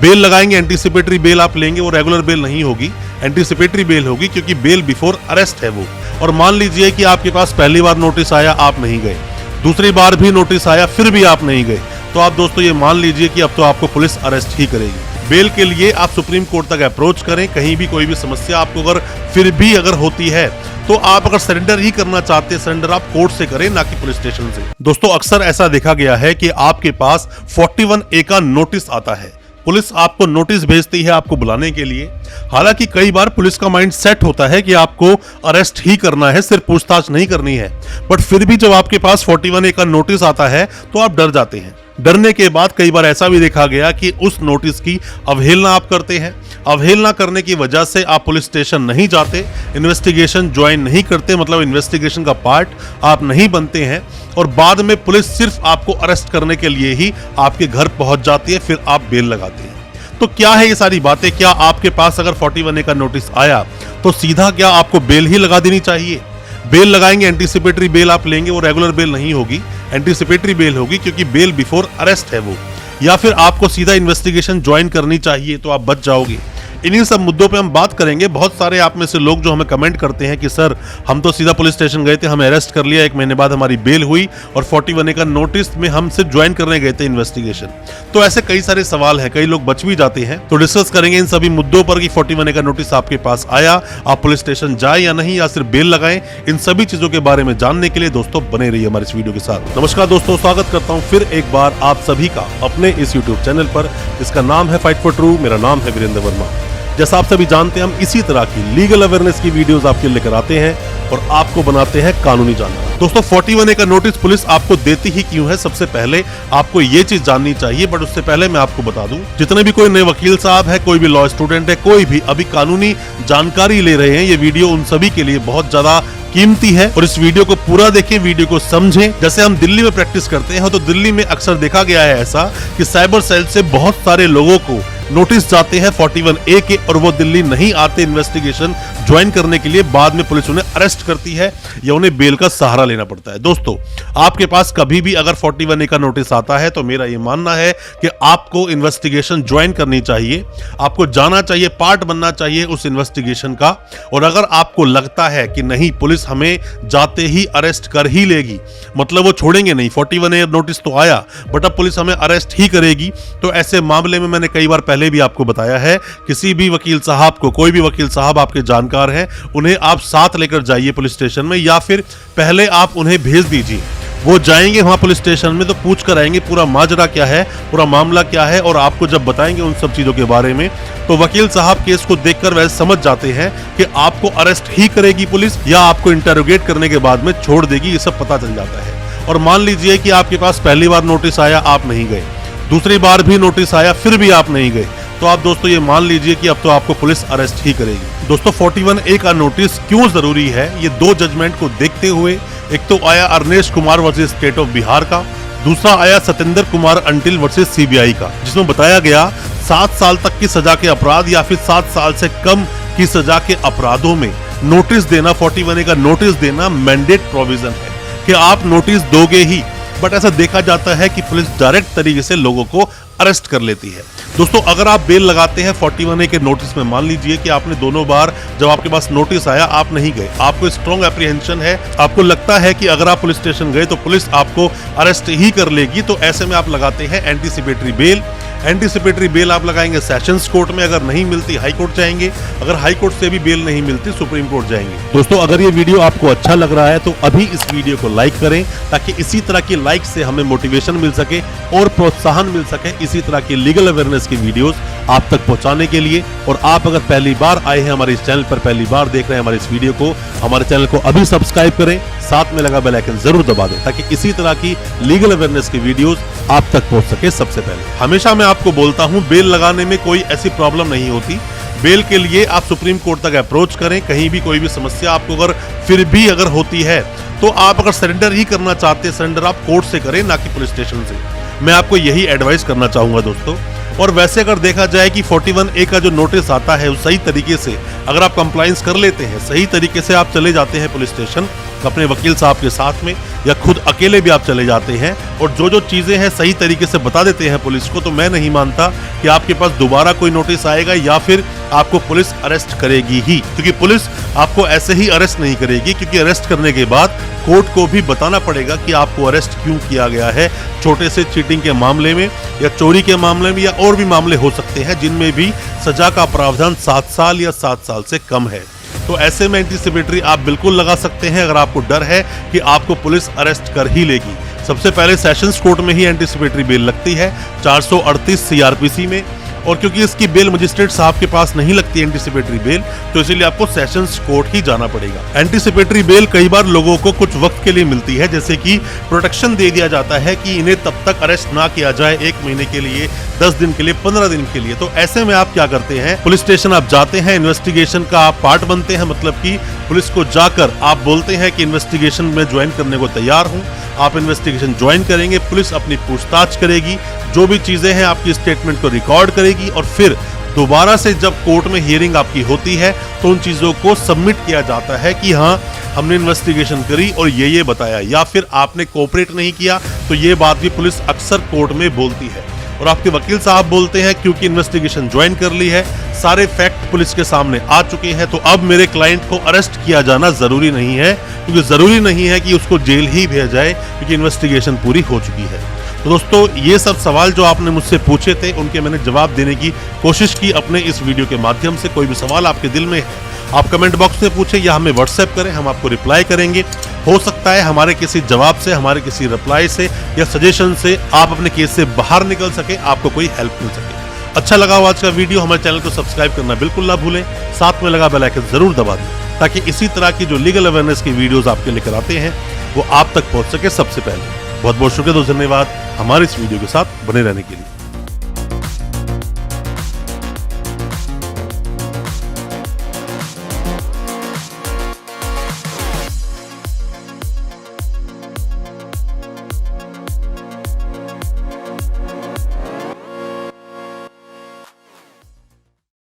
Bell लगाएंगे, anticipatory bail आप लेंगे, वो रेगुलर बेल नहीं होगी, एंटीसिपेटरी बेल होगी, क्योंकि बेल बिफोर अरेस्ट है वो। और मान लीजिए कि आपके पास पहली बार नोटिस आया, आप नहीं गए, दूसरी बार भी नोटिस आया, फिर भी आप नहीं गए, तो आप दोस्तों ये मान लीजिए कि अब तो आपको पुलिस अरेस्ट ही करेगी। बेल के लिए आप सुप्रीम कोर्ट तक अप्रोच करें। कहीं भी कोई भी समस्या आपको अगर फिर भी अगर होती है तो आप अगर सरेंडर ही करना चाहते हैं, सरेंडर आप कोर्ट से करें, ना कि पुलिस स्टेशन से। दोस्तों अक्सर ऐसा देखा गया है कि आपके पास 41A का नोटिस आता है, पुलिस आपको नोटिस भेजती है आपको बुलाने के लिए। हालांकि कई बार पुलिस का माइंड सेट होता है कि आपको अरेस्ट ही करना है, सिर्फ पूछताछ नहीं करनी है, बट फिर भी जब आपके पास 41A का नोटिस आता है तो आप डर जाते हैं। डरने के बाद कई बार ऐसा भी देखा गया कि उस नोटिस की अवहेलना आप करते हैं। अवहेलना करने की वजह से आप पुलिस स्टेशन नहीं जाते, इन्वेस्टिगेशन ज्वाइन नहीं करते, मतलब इन्वेस्टिगेशन का पार्ट आप नहीं बनते हैं, और बाद में पुलिस सिर्फ आपको अरेस्ट करने के लिए ही आपके घर पहुंच जाती है, फिर आप बेल लगाते हैं। तो क्या है ये सारी बातें? क्या आपके पास अगर 41A का नोटिस आया तो सीधा क्या आपको बेल ही लगा देनी चाहिए? बेल लगाएंगे, एंटीसिपेटरी बेल आप लेंगे, वो रेगुलर बेल नहीं होगी, एंटीसिपेटरी बेल होगी, क्योंकि बेल बिफोर अरेस्ट है वो। या फिर आपको सीधा इन्वेस्टिगेशन ज्वाइन करनी चाहिए तो आप बच जाओगे। इन्हीं सब मुद्दों पे हम बात करेंगे। बहुत सारे आप में से लोग जो हमें कमेंट करते हैं कि सर हम तो सीधा पुलिस स्टेशन गए थे, हमें अरेस्ट कर लिया, 1 महीने बाद हमारी बेल हुई और 41A का नोटिस में हमसे ज्वाइन करने गए थे इन्वेस्टिगेशन। तो ऐसे कई सारे सवाल हैं, कई लोग बच भी जाते हैं। तो डिस्कस करेंगे इन सभी मुद्दों पर कि 41A का नोटिस आपके पास आया, आप पुलिस स्टेशन जाए या नहीं, या सिर्फ बेल लगाएं। इन सभी चीजों के बारे में जानने के लिए दोस्तों बने रहिए हमारे इस वीडियो के साथ। नमस्कार दोस्तों, स्वागत करता हूं फिर एक बार आप सभी का अपने इस यूट्यूब चैनल पर, जिसका नाम है फाइट फॉर ट्रू। मेरा नाम है वीरेंद्र वर्मा। जैसा आप सभी जानते हैं, हम इसी तरह की लीगल अवेयरनेस की वीडियोस आपके लेकर आते हैं और आपको बनाते हैं कानूनी जानना। दोस्तों 41A का नोटिस पुलिस आपको देती ही क्यों है, सबसे पहले आपको ये चीज जाननी चाहिए। बट उससे पहले मैं आपको बता दूं, जितने भी कोई नए वकील साहब है, कोई भी लॉ स्टूडेंट है, कोई भी अभी कानूनी जानकारी ले रहे हैं, ये वीडियो उन सभी के लिए बहुत ज्यादा कीमती है। और इस वीडियो को पूरा देखें, वीडियो को समझें। जैसे हम दिल्ली में प्रैक्टिस करते हैं, तो दिल्ली में अक्सर देखा गया है ऐसा कि साइबर सेल से बहुत सारे लोगों को नोटिस जाते हैं 41A के, और वो दिल्ली नहीं आते इन्वेस्टिगेशन ज्वाइन करने के लिए। बाद में पुलिस उन्हें अरेस्ट करती है या उन्हें बेल का सहारा लेना पड़ता है। दोस्तों आपके पास कभी भी अगर 41A का नोटिस आता है तो मेरा ये मानना है कि आपको इन्वेस्टिगेशन ज्वाइन करनी चाहिए, आपको जाना चाहिए, पार्ट बनना चाहिए उस इन्वेस्टिगेशन का। और अगर आपको लगता है कि नहीं पुलिस हमें जाते ही अरेस्ट कर ही लेगी, मतलब वो छोड़ेंगे नहीं, 41A नोटिस तो आया बट अब पुलिस हमें अरेस्ट ही करेगी, तो ऐसे मामले में मैंने कई बार पहले भी आपको बताया है, किसी भी वकील साहब को, कोई भी वकील साहब आपके जानकार हैं, उन्हें आप साथ लेकर जाइए पुलिस स्टेशन में, या फिर पहले आप उन्हें भेज दीजिए। वो जाएंगे वहां पुलिस स्टेशन में तो पूछ कर आएंगे पूरा माजरा क्या है, पूरा मामला क्या है, और आपको जब बताएंगे उन सब चीजों के बारे में, तो वकील साहब केस को देखकर वैसे समझ जाते हैं कि आपको अरेस्ट ही करेगी पुलिस या आपको इंटरोगेट करने के बाद में छोड़ देगी, ये सब पता चल जाता है। और मान लीजिए कि आपके पास पहली बार नोटिस आया, आप नहीं गए, दूसरी बार भी नोटिस आया, फिर भी आप नहीं गए, तो आप दोस्तों ये मान लीजिए कि अब तो आपको पुलिस अरेस्ट ही करेगी। दोस्तों 41A का नोटिस क्यों जरूरी है, ये 2 जजमेंट को देखते हुए, एक तो आया Arnesh Kumar versus state of Bihar का, दूसरा आया Satyendra Kumar until versus CBI का, जिसमें बताया गया 7 साल तक की सजा के अपराध या फिर 7 साल से कम की सजा के अपराधों में नोटिस देना, 41A का नोटिस देना मैंडेट प्रोविजन है कि आप नोटिस दोगे ही। बट ऐसा देखा जाता है कि पुलिस डायरेक्ट तरीके से लोगों को अरेस्ट कर लेती है। दोस्तों अगर आप बेल लगाते हैं 41A के नोटिस में, मान लीजिए कि आपने दोनों बार जब आपके पास नोटिस आया आप नहीं गए, आपको स्ट्रॉन्ग एप्रीहेंशन है, आपको लगता है कि अगर आप पुलिस स्टेशन गए तो पुलिस आपको अरेस्ट ही कर लेगी, तो ऐसे में आप लगाते हैं एंटीसिपेटरी बेल। एंटीसिपेटरी बेल आप लगाएंगे सेशंस कोर्ट में, अगर नहीं मिलती हाई कोर्ट जाएंगे, अगर हाई कोर्ट से भी बेल नहीं मिलती सुप्रीम कोर्ट जाएंगे। दोस्तों अगर ये वीडियो आपको अच्छा लग रहा है तो अभी इस वीडियो को लाइक करें, ताकि इसी तरह की लाइक से हमें मोटिवेशन मिल सके और प्रोत्साहन मिल सके इसी तरह की लीगल अवेयरनेस की वीडियोस आप तक पहुंचाने के लिए। और आप अगर पहली बार आए हैं हमारे इस चैनल पर, पहली बार देख रहे हैं हमारे इस वीडियो को, हमारे चैनल को अभी सब्सक्राइब करें, साथ में लगा बेल आइकन जरूर दबा दें, ताकि इसी तरह की लीगल अवेयरनेस की वीडियोस आप तक पहुंच सके सबसे पहले। हमेशा मैं आपको बोलता हूं, बेल लगाने में कोई ऐसी प्रॉब्लम नहीं होती। बेल के लिए आप सुप्रीम कोर्ट तक अप्रोच करें। कहीं भी कोई भी समस्या आपको अगर फिर भी अगर होती है तो आप अगर सरेंडर ही करना चाहते हैं, सरेंडर आप कोर्ट से करें, ना कि पुलिस स्टेशन से। मैं आपको यही एडवाइस करना चाहूंगा दोस्तों। और वैसे अगर देखा जाए कि 41A का जो नोटिस आता है, सही तरीके से अगर आप कंप्लायंस कर लेते हैं, सही तरीके से आप चले जाते हैं पुलिस स्टेशन अपने वकील साहब के साथ में, या खुद अकेले भी आप चले जाते हैं और जो चीजें हैं सही तरीके से बता देते हैं पुलिस को, तो मैं नहीं मानता कि आपके पास दोबारा कोई नोटिस आएगा या फिर आपको पुलिस अरेस्ट करेगी ही। क्योंकि पुलिस आपको ऐसे ही अरेस्ट नहीं करेगी, क्योंकि अरेस्ट करने के बाद कोर्ट को भी बताना पड़ेगा कि आपको अरेस्ट क्यों किया गया है। छोटे से चीटिंग के मामले में या चोरी के मामले में या और भी मामले हो सकते हैं जिनमें भी सजा का प्रावधान 7 साल या 7 साल से कम है। तो ऐसे में एंटीसिपेटरी आप बिल्कुल लगा सकते हैं अगर आपको डर है कि आपको पुलिस अरेस्ट कर ही लेगी। सबसे पहले सेशंस कोर्ट में ही एंटीसिपेटरी बेल लगती है 438 सीआरपीसी में, और क्योंकि इसकी बेल मजिस्ट्रेट साहब के पास नहीं लगती एंटीसिपेटरी बेल, तो इसीलिए आपको सेशंस कोर्ट ही जाना पड़ेगा। एंटीसिपेटरी बेल कई बार लोगों को कुछ वक्त के लिए मिलती है, जैसे कि प्रोटेक्शन दे दिया जाता है कि इन्हें तब तक अरेस्ट ना किया जाए, 1 महीने के लिए, 10 दिन के लिए, 15 दिन के लिए। तो ऐसे में आप क्या करते हैं, पुलिस स्टेशन आप जाते हैं, इन्वेस्टिगेशन का आप पार्ट बनते हैं, मतलब कि पुलिस को जाकर आप बोलते हैं कि इन्वेस्टिगेशन में ज्वाइन करने को तैयार हूं। आप इन्वेस्टिगेशन ज्वाइन करेंगे, पुलिस अपनी पूछताछ करेगी, जो भी चीजें हैं आपकी स्टेटमेंट को रिकॉर्ड करेगी और फिर दोबारा से जब कोर्ट में हियरिंग आपकी होती है तो उन चीजों को सबमिट किया जाता है कि हाँ हमने इन्वेस्टिगेशन करी और ये बताया, या फिर आपने कोऑपरेट नहीं किया, तो ये बात भी पुलिस अक्सर कोर्ट में बोलती है। और आपके वकील साहब बोलते हैं क्योंकि इन्वेस्टिगेशन ज्वाइन कर ली है, सारे फैक्ट पुलिस के सामने आ चुके हैं, तो अब मेरे क्लाइंट को अरेस्ट किया जाना जरूरी नहीं है, क्योंकि जरूरी नहीं है कि उसको जेल ही भेजा जाए क्योंकि इन्वेस्टिगेशन पूरी हो चुकी है। तो दोस्तों ये सब सवाल जो आपने मुझसे पूछे थे उनके मैंने जवाब देने की कोशिश की अपने इस वीडियो के माध्यम से। कोई भी सवाल आपके दिल में है आप कमेंट बॉक्स में पूछें या हमें व्हाट्सएप करें, हम आपको रिप्लाई करेंगे। हो सकता है हमारे किसी जवाब से, हमारे किसी रिप्लाई से या सजेशन से आप अपने केस से बाहर निकल सके, आपको कोई हेल्प मिल सके। अच्छा लगा हो आज का वीडियो, हमारे चैनल को सब्सक्राइब करना बिल्कुल ना भूलें, साथ में लगा बेल आइकन जरूर दबा दें ताकि इसी तरह की जो लीगल अवेयरनेस की वीडियोस आपके लेकर आते हैं वो आप तक पहुंच सके सबसे पहले। बहुत बहुत शुक्रिया, धन्यवाद हमारे इस वीडियो के साथ बने रहने के लिए।